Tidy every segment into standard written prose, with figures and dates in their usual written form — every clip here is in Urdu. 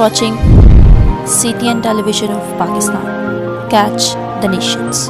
watching CTN Television of Pakistan. Catch the nations.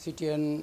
CTN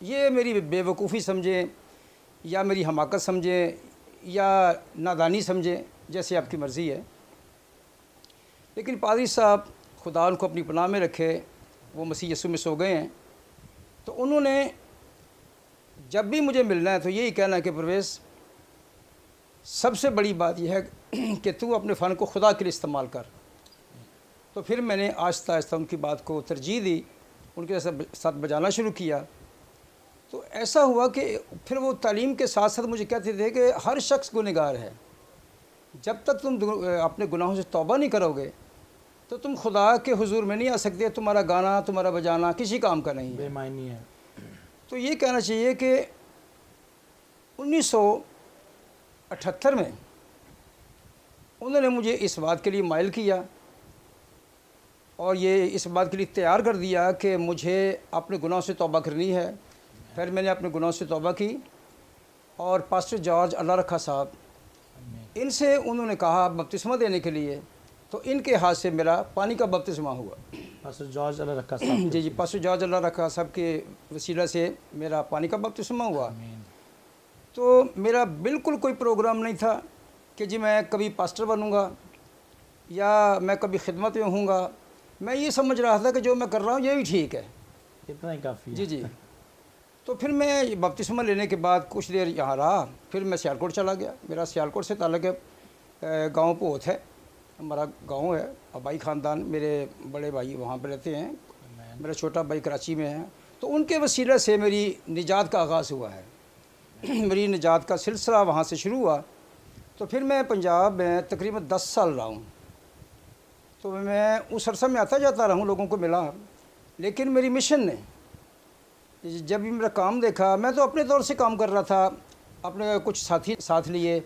یہ میری بیوقوفی سمجھیں یا میری حماقت سمجھیں یا نادانی سمجھیں، جیسے آپ کی مرضی ہے، لیکن پادری صاحب خدا ان کو اپنی پناہ میں رکھے، وہ مسیح یسوع میں سو گئے ہیں، تو انہوں نے جب بھی مجھے ملنا ہے تو یہی کہنا ہے کہ پرویز سب سے بڑی بات یہ ہے کہ تو اپنے فن کو خدا کے لیے استعمال کر۔ تو پھر میں نے آہستہ آہستہ ان کی بات کو ترجیح دی، ان کے ساتھ بجانا شروع کیا۔ تو ایسا ہوا کہ پھر وہ تعلیم کے ساتھ ساتھ مجھے کہتے تھے کہ ہر شخص گنہگار ہے، جب تک تم اپنے گناہوں سے توبہ نہیں کرو گے تو تم خدا کے حضور میں نہیں آ سکتے، تمہارا گانا تمہارا بجانا کسی کام کا نہیں ہے، بے معنی ہے۔ تو یہ کہنا چاہیے کہ 1978 میں انہوں نے مجھے اس بات کے لیے مائل کیا اور یہ اس بات کے لیے تیار کر دیا کہ مجھے اپنے گناہوں سے توبہ کرنی ہے۔ پھر میں نے اپنے گناہوں سے توبہ کی اور پاسٹر جارج اللہ رکھا صاحب، ان سے انہوں نے کہا بپتسمہ دینے کے لیے، تو ان کے ہاتھ سے میرا پانی کا بپتسمہ ہوا۔ پاسٹر جارج اللہ رکھا صاحب، جی پاسٹر جارج اللہ رکھا صاحب کے وسیلہ سے میرا پانی کا بپتسمہ ہوا۔ تو میرا بالکل کوئی پروگرام نہیں تھا کہ جی میں کبھی پاسٹر بنوں گا یا میں کبھی خدمت میں ہوں گا، میں یہ سمجھ رہا تھا کہ جو میں کر رہا ہوں یہ بھی ٹھیک ہے۔ اتنا ہی کافی ہے۔ جی تو پھر میں بپتسمہ لینے کے بعد کچھ دیر یہاں رہا، پھر میں سیالکوٹ چلا گیا۔ میرا سیالکوٹ سے تعلق ہے، گاؤں پوت ہے ہمارا گاؤں ہے، آبائی خاندان، میرے بڑے بھائی وہاں پہ رہتے ہیں، میرا چھوٹا بھائی کراچی میں ہے، تو ان کے وسیلہ سے میری نجات کا آغاز ہوا ہے۔ میری نجات کا سلسلہ وہاں سے شروع ہوا۔ تو پھر میں پنجاب میں تقریباً 10 سال رہا ہوں، تو میں اس عرصہ میں آتا جاتا رہا ہوں، لوگوں کو ملا، لیکن میری مشن نے جب بھی میرا کام دیکھا، میں تو اپنے طور سے کام کر رہا تھا، اپنے کچھ ساتھی ساتھ لیے،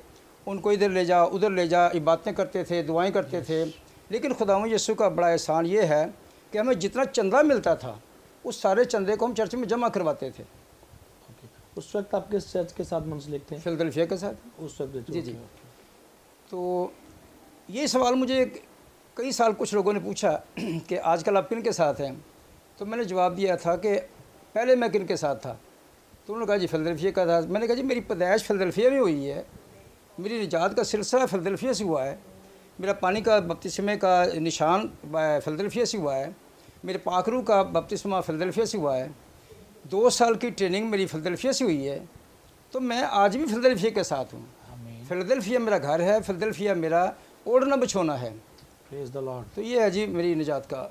ان کو ادھر لے جا ادھر لے جا، عبادتیں کرتے تھے، دعائیں کرتے تھے، لیکن خداوند یسوع کا بڑا احسان یہ ہے کہ ہمیں جتنا چندہ ملتا تھا اس سارے چندے کو ہم چرچ میں جمع کرواتے تھے۔ اس وقت آپ کس چرچ کے ساتھ منسلک تھے؟ فلدلفیا کے ساتھ۔ اس وقت جی تو یہ سوال مجھے کئی سال کچھ لوگوں نے پوچھا کہ آج کل آپ کن کے ساتھ ہیں، تو میں نے جواب دیا تھا کہ پہلے میں کن کے ساتھ تھا، تو انہوں نے کہا جی فلدلفیا کا تھا۔ میں نے کہا جی میری پیدائش فلدلفیا میں ہوئی ہے، میری نجات کا سلسلہ فلدلفیا سے ہوا ہے، میرا پانی کا بپتسمے کا نشان فلدلفیا سے ہوا ہے، میرے پاکرو کا بپتسمہ فلدلفیا سے ہوا ہے، 2 سال کی ٹریننگ میری فلدلفیا سے ہوئی ہے، تو میں آج بھی فلدلفیا کے ساتھ ہوں۔ فلدلفیا میرا گھر ہے، فلدلفیا میرا اوڑھنا بچھونا ہے۔ پریز دی لارڈ۔ تو یہ ہے جی میری نجات کا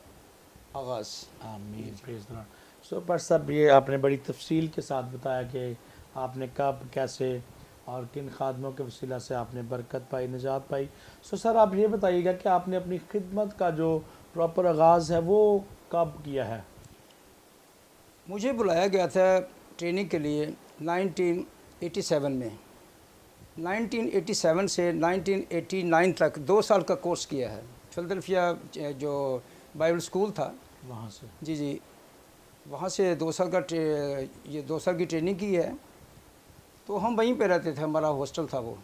آغاز۔ آمین، پریز دی لارڈ۔ سو پر صاحب یہ آپ نے بڑی تفصیل کے ساتھ بتایا کہ آپ نے کب کیسے اور کن خادموں کے وسیلہ سے آپ نے برکت پائی، نجات پائی۔ سو سر آپ یہ بتائیے گا کہ آپ نے اپنی خدمت کا جو پراپر آغاز ہے وہ کب کیا ہے؟ مجھے بلایا گیا تھا ٹریننگ کے لیے 1987 میں، 1987 سے 1989 تک 2 سال کا کورس کیا ہے۔ فلدلفیا جو بائبل اسکول تھا وہاں سے؟ جی وہاں سے 2 سال کا یہ 2 سال کی ٹریننگ کی ہے، تو ہم وہیں پہ رہتے تھے، ہمارا ہاسٹل تھا وہ۔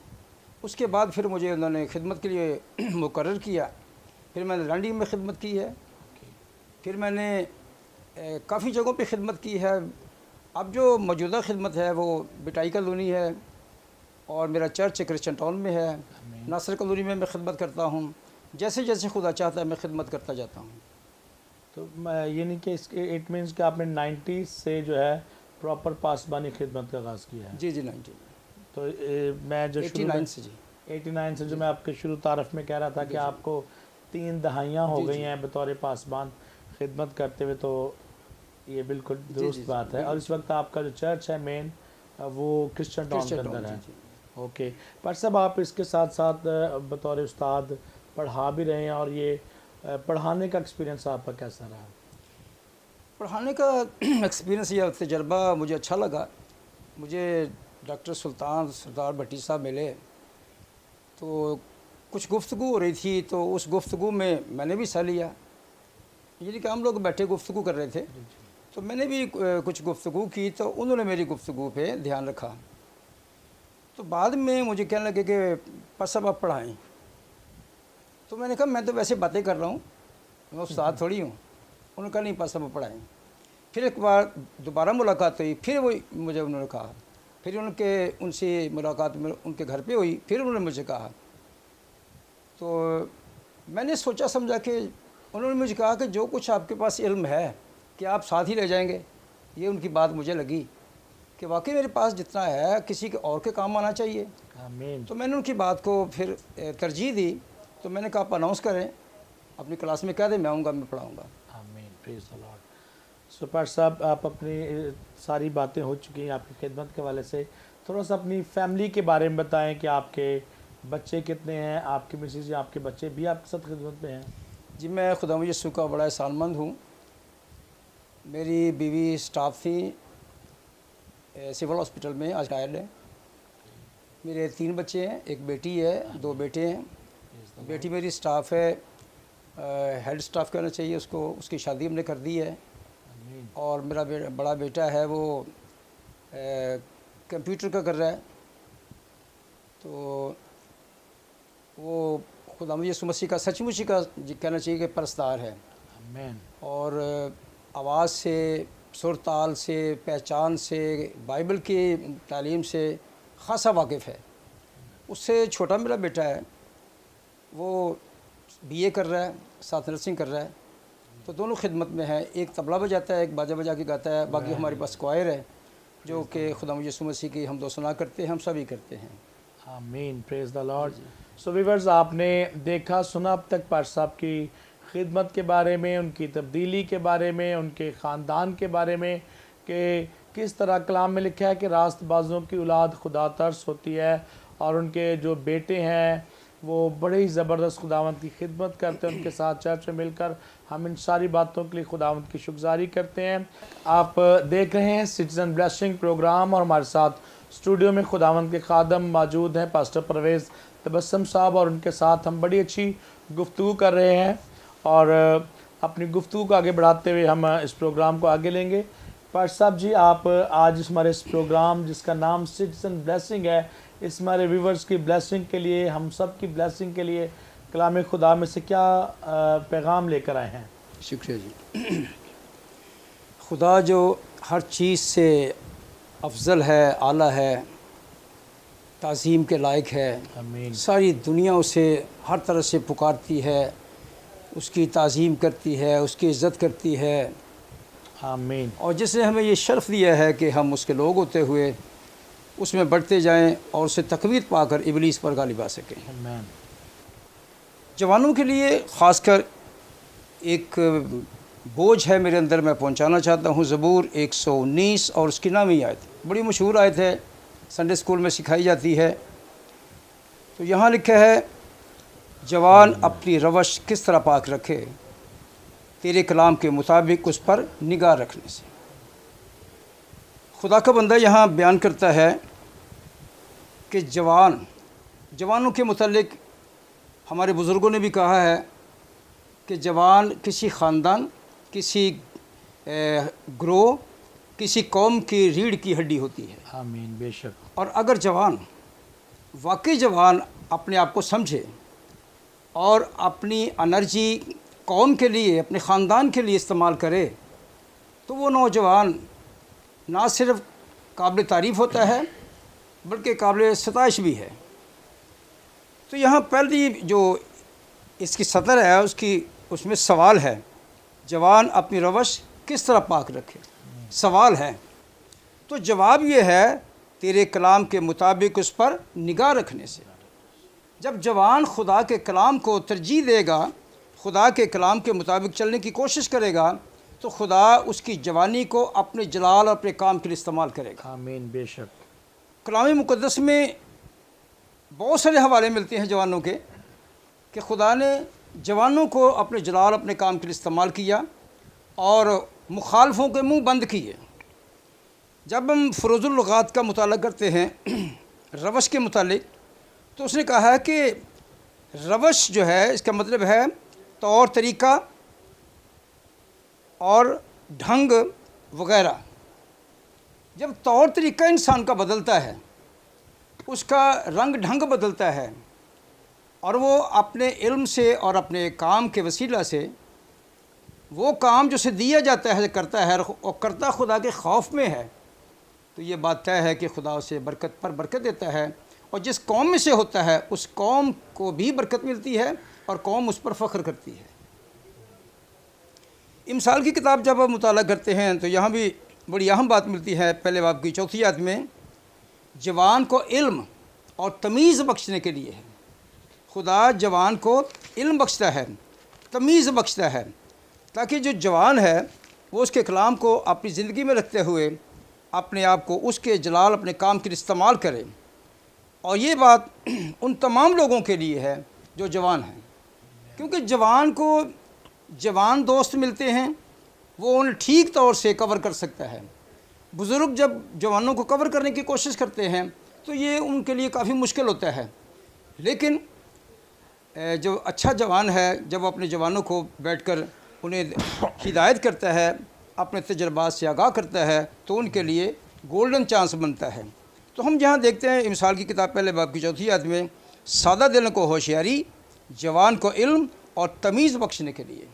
اس کے بعد پھر مجھے انہوں نے خدمت کے لیے مقرر کیا، پھر میں نے لانڈی میں خدمت کی ہے، پھر میں نے کافی جگہوں پہ خدمت کی ہے۔ اب جو موجودہ خدمت ہے وہ بٹائی کالونی ہے، اور میرا چرچ کرسچن ٹاؤن میں ہے، ناصر کالونی میں خدمت کرتا ہوں، جیسے جیسے خدا چاہتا ہے میں خدمت کرتا جاتا ہوں۔ تو یعنی کہ اس کے اٹ مینس کہ آپ نے 90 سے جو ہے پراپر پاسبانی خدمت کا آغاز کیا ہے؟ جی 90 تو میں جو 89 سے 89 سے جو میں آپ کے شروع تعارف میں کہہ رہا تھا کہ آپ کو 3 دہائیاں ہو گئی ہیں بطور پاسبان خدمت کرتے ہوئے، تو یہ بالکل درست بات ہے۔ اور اس وقت آپ کا جو چرچ ہے مین وہ کرسچن ٹاؤن کے اندر ہے۔ اوکے، پر صاحب آپ اس کے ساتھ ساتھ بطور استاد پڑھا بھی رہے ہیں، اور یہ پڑھانے کا ایکسپیرینس آپ کا کیسا رہا؟ پڑھانے کا ایکسپیرینس یا تجربہ مجھے اچھا لگا۔ مجھے ڈاکٹر سلطان سردار بھٹی صاحب ملے، تو کچھ گفتگو ہو رہی تھی، تو اس گفتگو میں میں نے بھی حصہ لیا، یعنی کہ ہم لوگ بیٹھے گفتگو کر رہے تھے، تو میں نے بھی کچھ گفتگو کی، تو انہوں نے میری گفتگو پہ دھیان رکھا۔ تو بعد میں مجھے کہنے لگے کہ صاحب آپ پڑھائیں، تو میں نے کہا میں تو ویسے باتیں کر رہا ہوں، میں استاد تھوڑی ہوں۔ انہوں نے کہا نہیں صاحب آپ پڑھائیں، پھر ایک بار دوبارہ ملاقات ہوئی، پھر وہ مجھے انہوں نے کہا، پھر ان سے ملاقات میں ان کے گھر پہ ہوئی، پھر انہوں نے مجھے کہا. تو میں نے سوچا سمجھا کہ انہوں نے مجھے کہا کہ جو کچھ آپ کے پاس علم ہے کہ آپ ساتھ ہی لے جائیں گے. یہ ان کی بات مجھے لگی کہ واقعی میرے پاس جتنا ہے کسی کے اور کے کام آنا چاہیے. آمین. تو میں نے ان کی بات کو پھر ترجیح دی. تو میں نے کہا آپ اناؤنس کریں، اپنی کلاس میں کہہ دیں میں آؤں گا، میں پڑھاؤں گا. آمین. پریز دی لارڈ. سو پاش صاحب آپ اپنی ساری باتیں ہو چکی ہیں آپ کی خدمت کے حوالے سے، تھوڑا سا اپنی فیملی کے بارے میں بتائیں کہ آپ کے بچے کتنے ہیں، آپ کی مسز یا آپ کے بچے بھی آپ کے ساتھ خدمت میں ہیں؟ جی میں خدا یسوع کا بڑا احسان مند ہوں. میری بیوی اسٹاف تھی سول ہاسپٹل میں، آج ریٹائرڈ ہے. میرے 3 بچے ہیں، ایک بیٹی ہے، 2 بیٹے ہیں. بیٹی میری اسٹاف ہے، ہیڈ اسٹاف کہنا چاہیے اس کو، اس کی شادی ہم نے کر دی ہے. اور میرا بڑا بیٹا ہے وہ کمپیوٹر کا کر رہا ہے. تو وہ خدا یسوع مسیح کا سچ مچی کا کہنا چاہیے کہ پرستار ہے. آمین. اور آواز سے، سر تال سے، پہچان سے، بائبل کی تعلیم سے خاصا واقف ہے. اس سے چھوٹا میرا بیٹا ہے، وہ BA کر رہا ہے، ساتھ نرسنگ کر رہا ہے. تو دونوں خدمت میں ہیں. ایک طبلہ بجاتا ہے، ایک باجا بجا کے گاتا ہے. باقی ہمارے پاس کوائر ہے جو کہ خدا یسوع مسیح کی حمد و ثنا کرتے ہیں، ہم سبھی کرتے ہیں. آمین. پریز دی لارڈ. سو ویورز آپ نے دیکھا سنا اب تک پاش صاحب کی خدمت کے بارے میں، ان کی تبدیلی کے بارے میں، ان کے خاندان کے بارے میں، کہ کس طرح کلام میں لکھا ہے کہ راست بازوں کی اولاد خدا ترس ہوتی ہے، اور ان کے جو بیٹے ہیں وہ بڑے ہی زبردست خداوند کی خدمت کرتے ہیں ان کے ساتھ چرچ میں مل کر. ہم ان ساری باتوں کے لیے خداوند کی شکرگزاری کرتے ہیں. آپ دیکھ رہے ہیں سٹیزن بلیسنگ پروگرام، اور ہمارے ساتھ اسٹوڈیو میں خداوند کے خادم موجود ہیں، پاسٹر پرویز تبسم صاحب، اور ان کے ساتھ ہم بڑی اچھی گفتگو کر رہے ہیں. اور اپنی گفتگو کو آگے بڑھاتے ہوئے ہم اس پروگرام کو آگے لیں گے. پاسٹر صاحب جی، آپ آج ہمارے اس پروگرام جس کا نام سٹیزن بلیسنگ ہے، اس ہمارے ویورز کی بلیسنگ کے لیے، ہم سب کی بلیسنگ کے لیے کلام خدا میں سے کیا پیغام لے کر آئے ہیں؟ شکریہ جی. خدا جو ہر چیز سے افضل ہے، اعلیٰ ہے، تعظیم کے لائق ہے. آمین. ساری دنیا اسے ہر طرح سے پکارتی ہے، اس کی تعظیم کرتی ہے، اس کی عزت کرتی ہے. آمین. اور جس نے ہمیں یہ شرف دیا ہے کہ ہم اس کے لوگ ہوتے ہوئے اس میں بڑھتے جائیں اور اسے تقویت پا کر ابلیس پر غالب آ سکیں. آمین. جوانوں کے لیے خاص کر ایک بوجھ ہے میرے اندر، میں پہنچانا چاہتا ہوں. زبور 119 اور اس کی نامی آیت، بڑی مشہور آیت ہے، سنڈے اسکول میں سکھائی جاتی ہے. تو یہاں لکھا ہے، جوان اپنی روش کس طرح پاک رکھے، تیرے کلام کے مطابق اس پر نگاہ رکھنے سے. خدا کا بندہ یہاں بیان کرتا ہے کہ جوانوں کے متعلق ہمارے بزرگوں نے بھی کہا ہے کہ جوان کسی خاندان، کسی گروہ، کسی قوم کی ریڑھ کی ہڈی ہوتی ہے. آمین. بے شک. اور اگر جوان واقعی جوان اپنے آپ کو سمجھے اور اپنی انرجی قوم کے لیے، اپنے خاندان کے لیے استعمال کرے، تو وہ نوجوان نہ صرف قابل تعریف ہوتا ہے بلکہ قابل ستائش بھی ہے. تو یہاں پہلی جو اس کی سطر ہے اس میں سوال ہے، جوان اپنی روش کس طرح پاک رکھے. سوال ہے، تو جواب یہ ہے، تیرے کلام کے مطابق اس پر نگاہ رکھنے سے. جب جوان خدا کے کلام کو ترجیح دے گا، خدا کے کلام کے مطابق چلنے کی کوشش کرے گا، تو خدا اس کی جوانی کو اپنے جلال اور اپنے کام کے لیے استعمال کرے گا. آمین. بے شک. کلام مقدس میں بہت سارے حوالے ملتے ہیں جوانوں کے، کہ خدا نے جوانوں کو اپنے جلال اپنے کام کے لیے استعمال کیا اور مخالفوں کے منہ بند کیے. جب ہم فروز اللغات کا مطالعہ کرتے ہیں روش کے متعلق، تو اس نے کہا ہے کہ روش جو ہے اس کا مطلب ہے طور طریقہ اور ڈھنگ وغیرہ. جب طور طریقہ انسان کا بدلتا ہے، اس کا رنگ ڈھنگ بدلتا ہے، اور وہ اپنے علم سے اور اپنے کام کے وسیلہ سے وہ کام جو اسے دیا جاتا ہے کرتا ہے اور کرتا خدا کے خوف میں ہے، تو یہ بات طے ہے کہ خدا اسے برکت پر برکت دیتا ہے، اور جس قوم میں سے ہوتا ہے اس قوم کو بھی برکت ملتی ہے اور قوم اس پر فخر کرتی ہے۔ امثال کی کتاب جب آپ مطالعہ کرتے ہیں تو یہاں بھی بڑی اہم بات ملتی ہے، پہلے باب کی 4 آیت میں، جوان کو علم اور تمیز بخشنے کے لیے ہے۔ خدا جوان کو علم بخشتا ہے، تمیز بخشتا ہے، تاکہ جو جوان ہے وہ اس کے کلام کو اپنی زندگی میں رکھتے ہوئے اپنے آپ کو اس کے جلال اپنے کام کے لیے استعمال کرے۔ اور یہ بات ان تمام لوگوں کے لیے ہے جو جوان ہیں، کیونکہ جوان کو جوان دوست ملتے ہیں، وہ انہیں ٹھیک طور سے کور کر سکتا ہے۔ بزرگ جب جوانوں کو کور کرنے کی کوشش کرتے ہیں تو یہ ان کے لیے کافی مشکل ہوتا ہے، لیکن جو اچھا جوان ہے جب وہ اپنے جوانوں کو بیٹھ کر انہیں ہدایت کرتا ہے، اپنے تجربات سے آگاہ کرتا ہے، تو ان کے لیے گولڈن چانس بنتا ہے۔ تو ہم جہاں دیکھتے ہیں امثال کی کتاب پہلے باب کی 4 آیت میں، سادہ دل کو ہوشیاری، جوان کو علم اور تمیز بخشنے کے لیے۔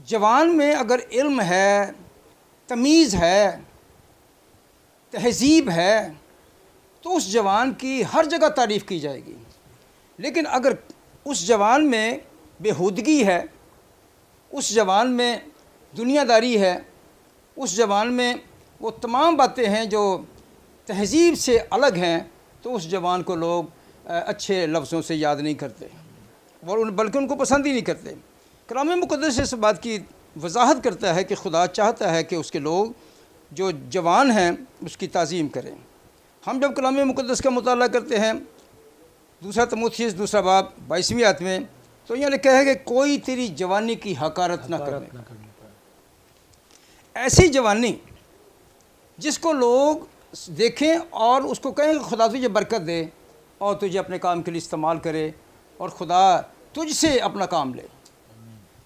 جوان میں اگر علم ہے، تمیز ہے، تہذیب ہے، تو اس جوان کی ہر جگہ تعریف کی جائے گی۔ لیکن اگر اس جوان میں بےہودگی ہے، اس جوان میں دنیا داری ہے، اس جوان میں وہ تمام باتیں ہیں جو تہذیب سے الگ ہیں، تو اس جوان کو لوگ اچھے لفظوں سے یاد نہیں کرتے اور بلکہ ان کو پسند ہی نہیں کرتے۔ کلام مقدس اس بات کی وضاحت کرتا ہے کہ خدا چاہتا ہے کہ اس کے لوگ جو جوان ہیں اس کی تعظیم کریں۔ ہم جب کلام مقدس کا مطالعہ کرتے ہیں 2 تموتھیوس 2 باب 22 آیت میں، تو یہ لکھا ہے کہ کوئی تیری جوانی کی حقارت نہ کرے۔ ایسی جوانی جس کو لوگ دیکھیں اور اس کو کہیں کہ خدا تجھے برکت دے اور تجھے اپنے کام کے لیے استعمال کرے اور خدا تجھ سے اپنا کام لے۔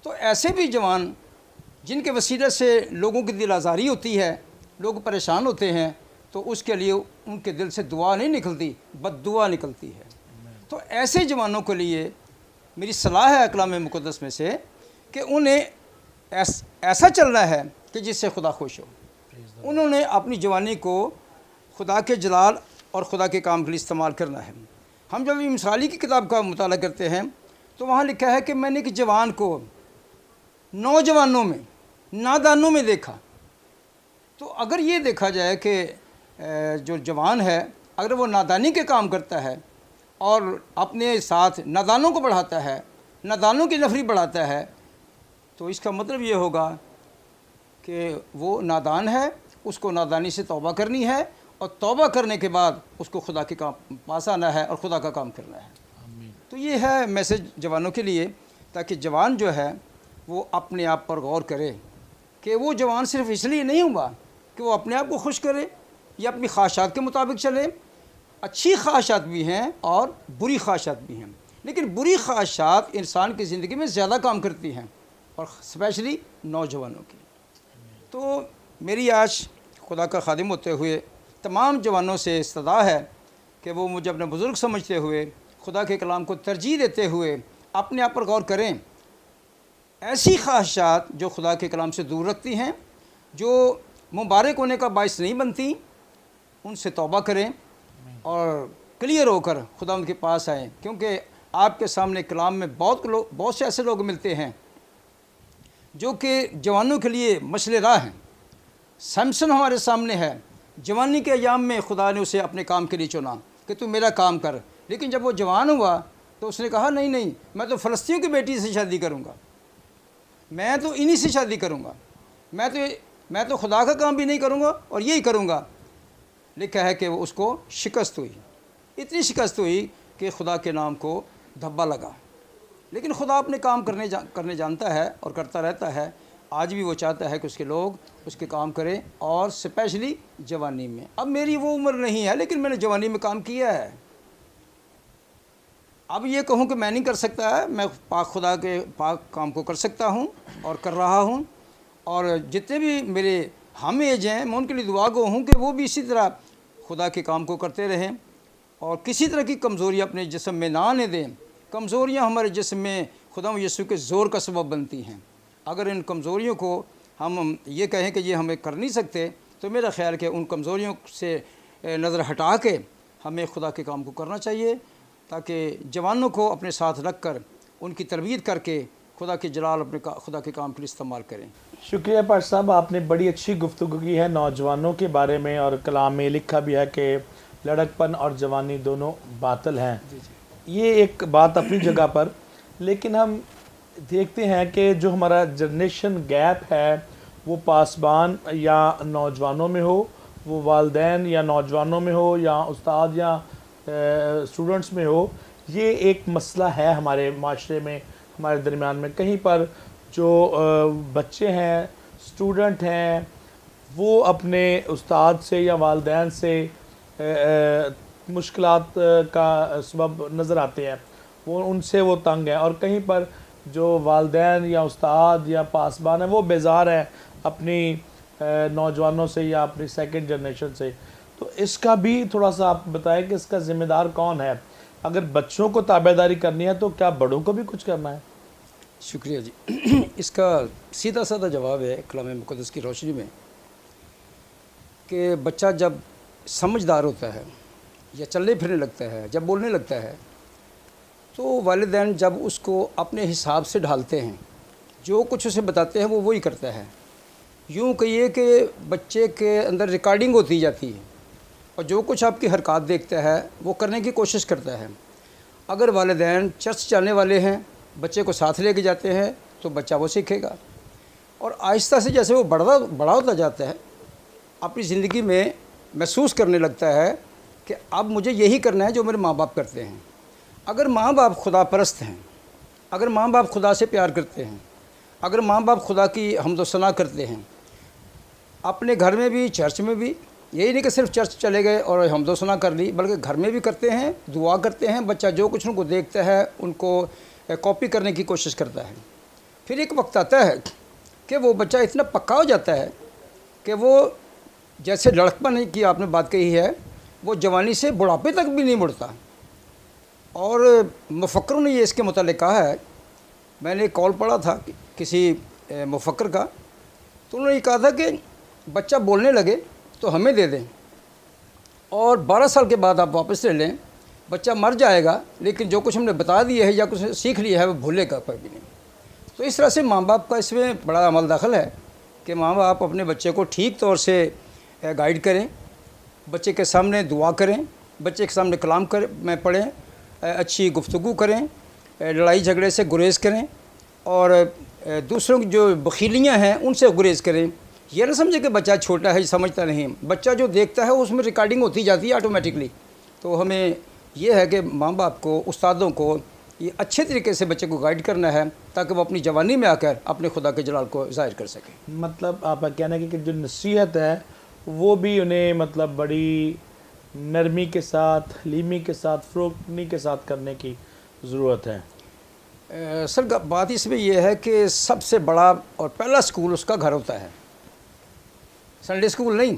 تو ایسے بھی جوان جن کے وسیلے سے لوگوں کی دل آزاری ہوتی ہے، لوگ پریشان ہوتے ہیں، تو اس کے لیے ان کے دل سے دعا نہیں نکلتی، بد دعا نکلتی ہے۔ تو ایسے جوانوں کے لیے میری صلاح ہے کلام مقدس میں سے کہ انہیں ایسا چلنا ہے کہ جس سے خدا خوش ہو۔ انہوں نے اپنی جوانی کو خدا کے جلال اور خدا کے کام کے لیے استعمال کرنا ہے۔ ہم جب امثالی کی کتاب کا مطالعہ کرتے ہیں تو وہاں لکھا ہے کہ میں نے ایک جوان کو نوجوانوں میں نادانوں میں دیکھا۔ تو اگر یہ دیکھا جائے کہ جو جوان ہے اگر وہ نادانی کے کام کرتا ہے اور اپنے ساتھ نادانوں کو بڑھاتا ہے، نادانوں کی نفری بڑھاتا ہے، تو اس کا مطلب یہ ہوگا کہ وہ نادان ہے، اس کو نادانی سے توبہ کرنی ہے، اور توبہ کرنے کے بعد اس کو خدا کے کام پاس آنا ہے اور خدا کا کام کرنا ہے۔ تو یہ ہے میسج جوانوں کے لیے، تاکہ جوان جو ہے وہ اپنے آپ پر غور کرے کہ وہ جوان صرف اس لیے نہیں ہوا کہ وہ اپنے آپ کو خوش کرے یا اپنی خواہشات کے مطابق چلے۔ اچھی خواہشات بھی ہیں اور بری خواہشات بھی ہیں، لیکن بری خواہشات انسان کی زندگی میں زیادہ کام کرتی ہیں، اور اسپیشلی نوجوانوں کی۔ تو میری آج خدا کا خادم ہوتے ہوئے تمام جوانوں سے استدعا ہے کہ وہ مجھے اپنے بزرگ سمجھتے ہوئے خدا کے کلام کو ترجیح دیتے ہوئے اپنے آپ پر غور کریں۔ ایسی خواہشات جو خدا کے کلام سے دور رکھتی ہیں، جو مبارک ہونے کا باعث نہیں بنتی، ان سے توبہ کریں اور کلیئر ہو کر خدا ان کے پاس آئیں، کیونکہ آپ کے سامنے کلام میں بہت سے ایسے لوگ ملتے ہیں جو کہ جوانوں کے لیے مشعل راہ ہیں۔ سمسن ہمارے سامنے ہے، جوانی کے ایام میں خدا نے اسے اپنے کام کے لیے چنا کہ تو میرا کام کر، لیکن جب وہ جوان ہوا تو اس نے کہا نہیں، میں تو فلسطینیوں کی بیٹی سے شادی کروں گا، میں تو انہی سے شادی کروں گا، میں تو خدا کا کام بھی نہیں کروں گا اور یہی کروں گا۔ لکھا ہے کہ وہ اس کو شکست ہوئی، اتنی شکست ہوئی کہ خدا کے نام کو دھبا لگا۔ لیکن خدا اپنے کام کرنے جانتا ہے اور کرتا رہتا ہے۔ آج بھی وہ چاہتا ہے کہ اس کے لوگ اس کے کام کریں، اور اسپیشلی جوانی میں۔ اب میری وہ عمر نہیں ہے، لیکن میں نے جوانی میں کام کیا ہے۔ اب یہ کہوں کہ میں نہیں کر سکتا ہے، میں پاک خدا کے پاک کام کو کر سکتا ہوں اور کر رہا ہوں، اور جتنے بھی میرے ہم ایج ہیں میں ان کے لیے دعا گو ہوں کہ وہ بھی اسی طرح خدا کے کام کو کرتے رہیں اور کسی طرح کی کمزوریاں اپنے جسم میں نہ آنے دیں۔ کمزوریاں ہمارے جسم میں خدا یسوع کے زور کا سبب بنتی ہیں۔ اگر ان کمزوریوں کو ہم یہ کہیں کہ یہ ہمیں کر نہیں سکتے تو میرا خیال کہ ان کمزوریوں سے نظر ہٹا کے ہمیں خدا کے کام کو کرنا چاہیے، تاکہ جوانوں کو اپنے ساتھ رکھ کر ان کی تربیت کر کے خدا کے جلال اپنے خدا کے کام کے لیے استعمال کریں۔ شکریہ پاش صاحب، آپ نے بڑی اچھی گفتگو کی ہے نوجوانوں کے بارے میں، اور کلام میں لکھا بھی ہے کہ لڑکپن اور جوانی دونوں باطل ہیں۔ یہ ایک بات اپنی جگہ پر، لیکن ہم دیکھتے ہیں کہ جو ہمارا جنریشن گیپ ہے وہ پاسبان یا نوجوانوں میں ہو، وہ والدین یا نوجوانوں میں ہو، یا استاد یا اسٹوڈنٹس میں ہو، یہ ایک مسئلہ ہے ہمارے معاشرے میں، ہمارے درمیان میں۔ کہیں پر جو بچے ہیں، اسٹوڈنٹ ہیں، وہ اپنے استاد سے یا والدین سے مشکلات کا سبب نظر آتے ہیں، وہ ان سے وہ تنگ ہیں، اور کہیں پر جو والدین یا استاد یا پاسبان ہیں وہ بیزار ہیں اپنی نوجوانوں سے یا اپنی سیکنڈ جنریشن سے۔ تو اس کا بھی تھوڑا سا آپ بتائیں کہ اس کا ذمہ دار کون ہے؟ اگر بچوں کو تابعداری کرنی ہے تو کیا بڑوں کو بھی کچھ کرنا ہے؟ شکریہ جی۔ اس کا سیدھا سادہ جواب ہے کلام مقدس کی روشنی میں کہ بچہ جب سمجھدار ہوتا ہے یا چلنے پھرنے لگتا ہے، جب بولنے لگتا ہے، تو والدین جب اس کو اپنے حساب سے ڈھالتے ہیں، جو کچھ اسے بتاتے ہیں وہ وہی کرتا ہے۔ یوں کہیے کہ بچے کے اندر ریکارڈنگ ہوتی جاتی ہے، اور جو کچھ آپ کی حرکات دیکھتا ہے وہ کرنے کی کوشش کرتا ہے۔ اگر والدین چرچ جانے والے ہیں، بچے کو ساتھ لے کے جاتے ہیں، تو بچہ وہ سیکھے گا، اور آہستہ سے جیسے وہ بڑا ہوتا جاتا ہے، اپنی زندگی میں محسوس کرنے لگتا ہے کہ اب مجھے یہی کرنا ہے جو میرے ماں باپ کرتے ہیں۔ اگر ماں باپ خدا پرست ہیں، اگر ماں باپ خدا سے پیار کرتے ہیں، اگر ماں باپ خدا کی حمد و ثنا کرتے ہیں، اپنے گھر میں بھی چرچ میں بھی، یہی نہیں کہ صرف چرچ چلے گئے اور حمد و ثنا کر لی، بلکہ گھر میں بھی کرتے ہیں، دعا کرتے ہیں، بچہ جو کچھ ان کو دیکھتا ہے ان کو کاپی کرنے کی کوشش کرتا ہے۔ پھر ایک وقت آتا ہے کہ وہ بچہ اتنا پکا ہو جاتا ہے کہ وہ جیسے لڑکپن کی آپ نے بات کہی ہے، وہ جوانی سے بڑھاپے تک بھی نہیں مڑتا۔ اور مفکروں نے یہ اس کے متعلق کہا ہے، میں نے ایک کال پڑھا تھا کسی مفکر کا، تو انہوں نے یہ کہا تھا کہ بچہ بولنے لگے تو ہمیں دے دیں، اور 12 سال کے بعد آپ واپس لے لیں، بچہ مر جائے گا لیکن جو کچھ ہم نے بتا دیا ہے یا کچھ سیکھ لیا ہے وہ بھولے گا کبھی نہیں۔ تو اس طرح سے ماں باپ کا اس میں بڑا عمل دخل ہے کہ ماں باپ اپنے بچے کو ٹھیک طور سے گائیڈ کریں، بچے کے سامنے دعا کریں، بچے کے سامنے کلام میں پڑھیں، اچھی گفتگو کریں، لڑائی جھگڑے سے گریز کریں، اور دوسروں کی جو بخیلیاں ہیں ان سے گریز کریں۔ یہ نہ سمجھے کہ بچہ چھوٹا ہے سمجھتا نہیں، بچہ جو دیکھتا ہے اس میں ریکارڈنگ ہوتی جاتی ہے آٹومیٹکلی۔ تو ہمیں یہ ہے کہ ماں باپ کو، استادوں کو یہ اچھے طریقے سے بچے کو گائیڈ کرنا ہے تاکہ وہ اپنی جوانی میں آ کر اپنے خدا کے جلال کو ظاہر کر سکیں۔ مطلب آپ کا کہنا ہے کہ جو نصیحت ہے وہ بھی انہیں مطلب بڑی نرمی کے ساتھ، حلیمی کے ساتھ، فروکنی کے ساتھ کرنے کی ضرورت ہے۔ سر بات اس میں یہ ہے کہ سب سے بڑا اور پہلا سکول اس کا گھر ہوتا ہے، سنڈے سکول نہیں۔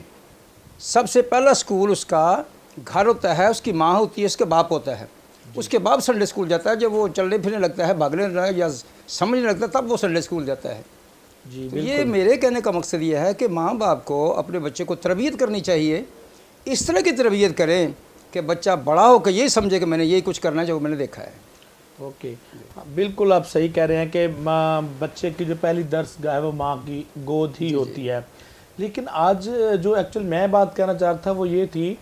سب سے پہلا سکول اس کا گھر ہوتا ہے، اس کی ماں ہوتی ہے، اس کے باپ ہوتا ہے۔ اس کے باپ سنڈے سکول جاتا ہے، جب وہ چلنے پھرنے لگتا ہے، بھاگنے لگتا ہے یا سمجھنے لگتا ہے، تب وہ سنڈے سکول جاتا ہے۔ جی تو یہ میرے کہنے کا مقصد یہ ہے کہ ماں باپ کو اپنے بچے کو تربیت کرنی چاہیے، اس طرح کی تربیت کریں کہ بچہ بڑا ہو کے یہی سمجھے کہ میں نے یہی کچھ کرنا ہے جو میں نے دیکھا ہے۔ اوکے، بالکل آپ صحیح کہہ رہے ہیں کہ ماں بچے کی جو پہلی درس گاہ ہے وہ ماں کی گود ہی ہوتی ہے۔ لیکن آج جو ایکچوئل میں بات کہنا چاہ رہا تھا وہ یہ تھی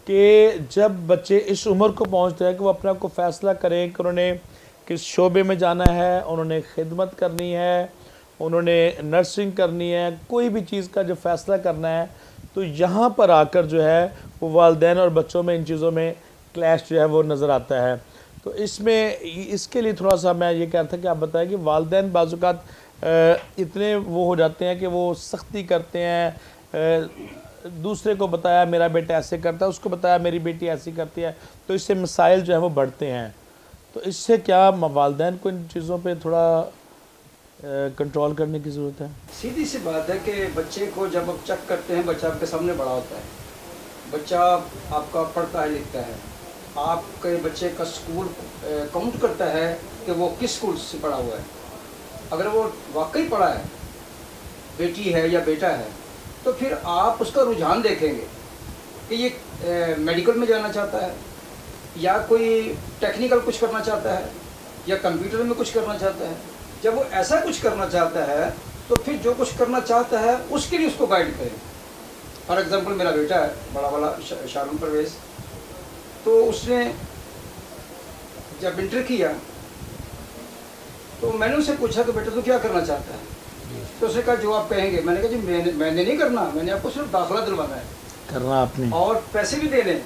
کہ جب بچے اس عمر کو پہنچتے ہیں کہ وہ اپنا کو فیصلہ کریں کہ انہوں نے کس شعبے میں جانا ہے، انہوں نے خدمت کرنی ہے، انہوں نے نرسنگ کرنی ہے، کوئی بھی چیز کا جو فیصلہ کرنا ہے، تو یہاں پر آ کر جو ہے وہ والدین اور بچوں میں ان چیزوں میں کلیش جو ہے وہ نظر آتا ہے۔ تو اس میں اس کے لیے تھوڑا سا میں یہ کہہ رہا تھا کہ آپ بتائیں کہ والدین بعض اوقات اتنے وہ ہو جاتے ہیں کہ وہ سختی کرتے ہیں، دوسرے کو بتایا میرا بیٹا ایسے کرتا ہے، اس کو بتایا میری بیٹی ایسی کرتی ہے، تو اس سے مسائل جو ہیں وہ بڑھتے ہیں۔ تو اس سے کیا والدین کو ان چیزوں پہ تھوڑا کنٹرول کرنے کی ضرورت ہے؟ سیدھی سی بات ہے کہ بچے کو جب آپ چیک کرتے ہیں، بچہ آپ کے سامنے بڑا ہوتا ہے، بچہ آپ کا پڑھتا ہے لکھتا ہے، آپ کے بچے کا اسکول کاؤنٹ کرتا ہے کہ وہ کس اسکول سے پڑھا ہوا ہے، اگر وہ واقعی پڑھا ہے، بیٹی ہے یا بیٹا ہے، تو پھر آپ اس کا رجحان دیکھیں گے کہ یہ میڈیکل میں جانا چاہتا ہے یا کوئی ٹیکنیکل کچھ کرنا چاہتا ہے یا کمپیوٹر میں کچھ کرنا چاہتا ہے. جب وہ ایسا کچھ کرنا چاہتا ہے تو پھر جو کچھ کرنا چاہتا ہے اس کے لیے اس کو گائیڈ کریں. فار ایگزامپل میرا بیٹا ہے بڑا والا شارون پرویز، تو اس نے جب انٹر کیا تو میں نے اسے پوچھا کہ بیٹا تو کیا کرنا چاہتا ہے؟ تو اس نے کہا جو آپ کہیں گے. میں نے کہا جی میں نے نہیں کرنا، میں نے آپ کو صرف داخلہ دلوانا ہے، کرنا آپ نے، اور پیسے بھی دے دیں.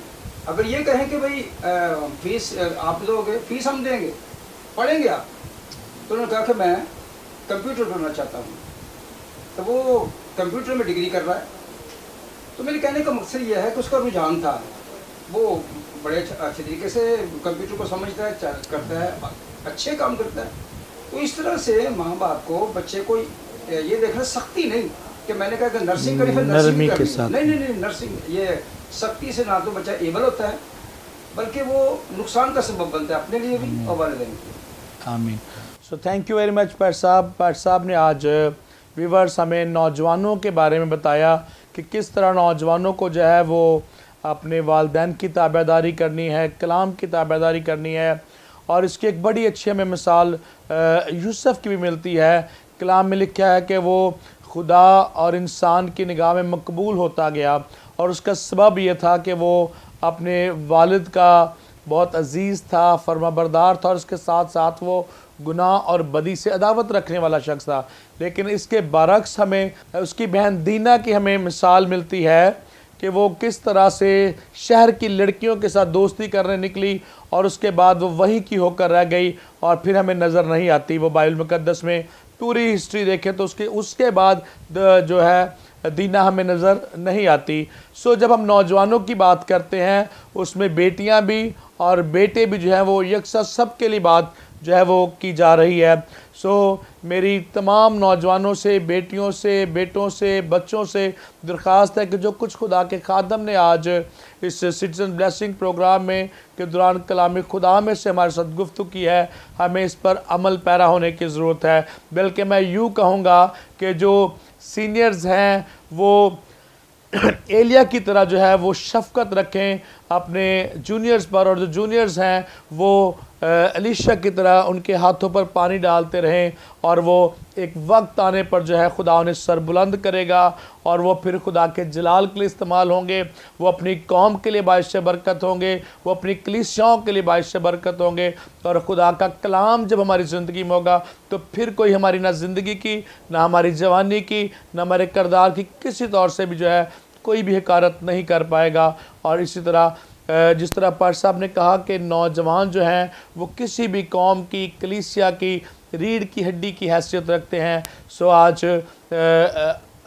اگر یہ کہیں کہ بھائی فیس آپ دو گے، فیس ہم دیں گے، پڑھیں گے آپ. تو انہوں نے کہا کہ میں کمپیوٹر کرنا چاہتا ہوں. تو وہ کمپیوٹر میں ڈگری کر رہا ہے. تو میرے کہنے کا مقصد یہ ہے کہ اس کا رجحان تھا، وہ بڑے اچھے طریقے سے کمپیوٹر کو سمجھتا ہے، کرتا ہے، اچھے کام کرتا ہے. تو اس طرح سے ماں باپ کو بچے کو یہ دیکھنا، سختی نہیں کہ میں نے کہا کہ نرسنگ کری پھر نرمی نرسنگ کے کرنی. ساتھ. نہیں، نرسنگ یہ سختی سے نہ تو بچہ ایبل ہوتا ہے بلکہ وہ نقصان کا سبب بنتا ہے اپنے لیے بھی اور والدین کے لیے. آمین. So thank you very much پیر صاحب. پیر صاحب نے آج ویورز ہمیں نوجوانوں کے بارے میں بتایا کہ کس طرح نوجوانوں کو جو ہے وہ اپنے والدین کی تابع داری کرنی ہے، کلام کی تابع داری کرنی ہے. اور اس کی ایک بڑی اچھی ہمیں مثال یوسف کی بھی ملتی ہے. کلام میں لکھا ہے کہ وہ خدا اور انسان کی نگاہ میں مقبول ہوتا گیا، اور اس کا سبب یہ تھا کہ وہ اپنے والد کا بہت عزیز تھا، فرما بردار تھا، اور اس کے ساتھ ساتھ وہ گناہ اور بدی سے عداوت رکھنے والا شخص تھا. لیکن اس کے برعکس ہمیں اس کی بہن دینا کی ہمیں مثال ملتی ہے کہ وہ کس طرح سے شہر کی لڑکیوں کے ساتھ دوستی کرنے نکلی، اور اس کے بعد وہ وہیں کی ہو کر رہ گئی، اور پھر ہمیں نظر نہیں آتی. وہ بائبل مقدس میں پوری ہسٹری دیکھیں تو اس کے بعد جو ہے دینا ہمیں نظر نہیں آتی. سو جب ہم نوجوانوں کی بات کرتے ہیں اس میں بیٹیاں بھی اور بیٹے بھی جو ہیں وہ یکساں سب کے لیے بات جو ہے وہ کی جا رہی ہے. سو میری تمام نوجوانوں سے، بیٹیوں سے، بیٹوں سے، بچوں سے درخواست ہے کہ جو کچھ خدا کے خادم نے آج اس سٹیزن بلیسنگ پروگرام میں کے دوران کلام خدا میں سے ہمارے ساتھ گفتگو کی ہے، ہمیں اس پر عمل پیرا ہونے کی ضرورت ہے. بلکہ میں یوں کہوں گا کہ جو سینئرز ہیں وہ ایلیا کی طرح جو ہے وہ شفقت رکھیں اپنے جونیئرز پر، اور جو جونیئرز ہیں وہ الیشا کی طرح ان کے ہاتھوں پر پانی ڈالتے رہیں، اور وہ ایک وقت آنے پر جو ہے خدا انہیں سر بلند کرے گا، اور وہ پھر خدا کے جلال کے لیے استعمال ہوں گے. وہ اپنی قوم کے لیے باعث برکت ہوں گے، وہ اپنی کلیسیاؤں کے لیے باعث برکت ہوں گے. اور خدا کا کلام جب ہماری زندگی میں ہوگا تو پھر کوئی ہماری نہ زندگی کی، نہ ہماری جوانی کی، نہ ہمارے کردار کی کسی طور سے بھی جو ہے کوئی بھی حقارت نہیں کر پائے گا. اور اسی طرح جس طرح پیر صاحب نے کہا کہ نوجوان جو ہیں وہ کسی بھی قوم کی، کلیسیا کی ریڑھ کی ہڈی کی حیثیت رکھتے ہیں. سو آج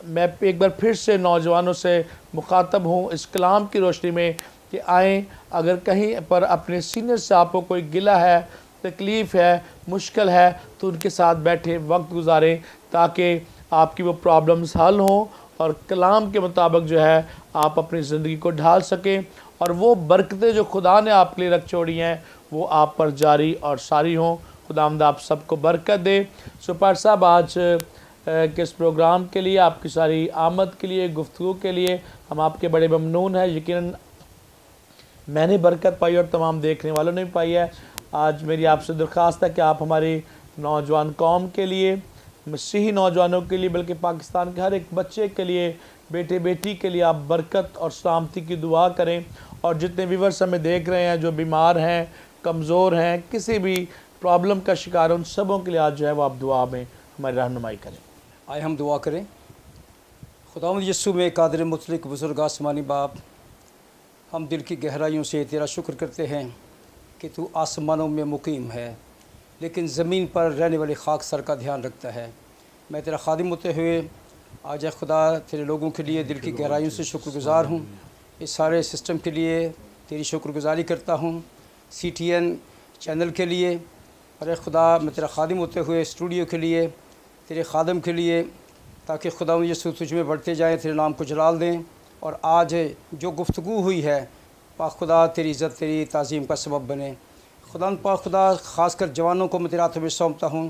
میں ایک بار پھر سے نوجوانوں سے مخاطب ہوں اس کلام کی روشنی میں کہ آئیں، اگر کہیں پر اپنے سینئر سے آپ کو کوئی گلہ ہے، تکلیف ہے، مشکل ہے، تو ان کے ساتھ بیٹھیں، وقت گزاریں تاکہ آپ کی وہ پرابلمز حل ہوں اور کلام کے مطابق جو ہے آپ اپنی زندگی کو ڈھال سکیں، اور وہ برکتیں جو خدا نے آپ کے لیے رکھ چھوڑی ہیں وہ آپ پر جاری اور ساری ہوں. خداوند آپ سب کو برکت دے. سو پیر صاحب آج کے اس پروگرام کے لیے، آپ کی ساری آمد کے لیے، گفتگو کے لیے ہم آپ کے بڑے ممنون ہیں. یقیناً میں نے برکت پائی اور تمام دیکھنے والوں نے بھی پائی ہے. آج میری آپ سے درخواست ہے کہ آپ ہماری نوجوان قوم کے لیے، مسیحی نوجوانوں کے لیے، بلکہ پاکستان کے ہر ایک بچے کے لیے، بیٹے بیٹی کے لیے آپ برکت اور سلامتی کی دعا کریں. اور جتنے ویورز ہمیں دیکھ رہے ہیں جو بیمار ہیں، کمزور ہیں، کسی بھی پرابلم کا شکار ہیں، ان سبوں کے لیے آج جو ہے وہ آپ دعا میں ہماری رہنمائی کریں. آئے ہم دعا کریں. خداوند یسوع میں قادر مطلق بزرگ آسمانی باپ، ہم دل کی گہرائیوں سے تیرا شکر کرتے ہیں کہ تو آسمانوں میں مقیم ہے لیکن زمین پر رہنے والی خاک سر کا دھیان رکھتا ہے. میں تیرا خادم ہوتے ہوئے آج اے خدا تیرے لوگوں کے لیے دل کی گہرائیوں سے شکر گزار ہوں. اس سارے سسٹم کے لیے تیری شکر گزاری کرتا ہوں، CTN چینل کے لیے، اور اے خدا میں تیرا خادم ہوتے ہوئے اسٹوڈیو کے لیے، تیرے خادم کے لیے، تاکہ خدا یسوع تجھ میں بڑھتے جائیں، تیرے نام کو جلال دیں. اور آج جو گفتگو ہوئی ہے پاک خدا تیری عزت، تیری تعظیم کا سبب بنے. خدا پاک خدا خاص کر جوانوں کو میں تیرے ہاتھوں میں سونپتا ہوں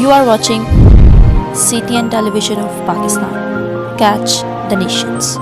You are watching CTN Television of Pakistan. Catch the nations.